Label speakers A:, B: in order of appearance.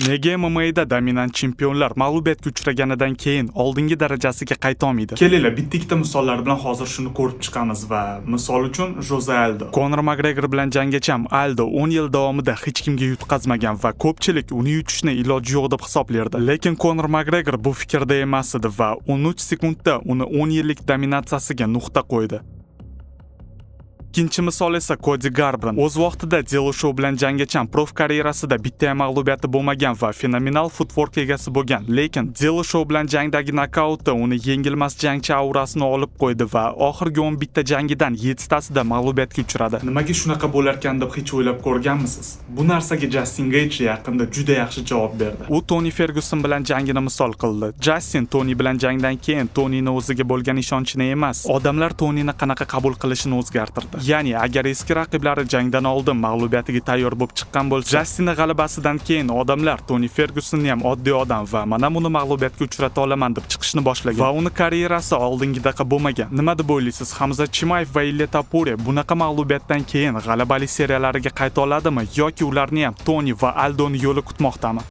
A: Nega MMA'da dominant chempionlar mag'lubiyatga uchraganidan keyin oldingi darajasiga qayta olmaydi?
B: Kelinglar, bitta-ikkita misollar bilan hozir shuni ko'rib chiqamiz va misol uchun Jose Aldo.
A: Conor Makgregor bilan jangacham Aldo 10 yil davomida hech kimga yutqazmagan va ko'pchilik uni yutishni iloji yo'q deb hisoblardi. Lekin Conor Makgregor bu fikrda emas edi va 13 sekundda uni 10 yillik dominatsiyasiga nuqta qo'ydi. Ikkinchi misol esa Cody Garbrandt. O'z vaqtida Dillashaw bilan jangacham prof karyerasida bitta ham mag'lubiyati bo'lmagan va fenomenal footwork egasi bo'lgan. Lekin Dillashaw bilan jangdagi nokautda uni yengilmas jangchi aurasini olib qo'ydi va oxirgi 11 ta jangidan 7 tasida mag'lubiyatga uchradi.
B: Nimaga shunaqa bo'larkan deb hech o'ylab ko'rganmisiz? Bu narsaga Justin Gaethje yaqinda juda yaxshi javob berdi.
A: U Tony Ferguson bilan jangini misol qildi. Justin Tony bilan jangdan keyin Tonyni o'ziga bo'lgan ishonchini emas, odamlar Tonyni qanaqa qabul qilishini o'zgartirdi. Ya'ni agar eski raqiblari jangdan oldin mag'lubiyatiga tayyor bo'lib chiqqan bo'lsa, Justinning g'alabasidan keyin odamlar Tony Fergusonni ham oddiy odam va mana buni mag'lubiyatga uchrata olaman deb chiqishni boshlagan. Va uni karyerasi oldingidaqa bo'lmagan. Nima deb o'ylaysiz? Hamza Chimayev va Ilia Topuria bunaqa mag'lubiyatdan keyin g'alabali seriyalariga qayta oladimi yoki ularni ham Tony va Aldoni yo'li kutmoqdami?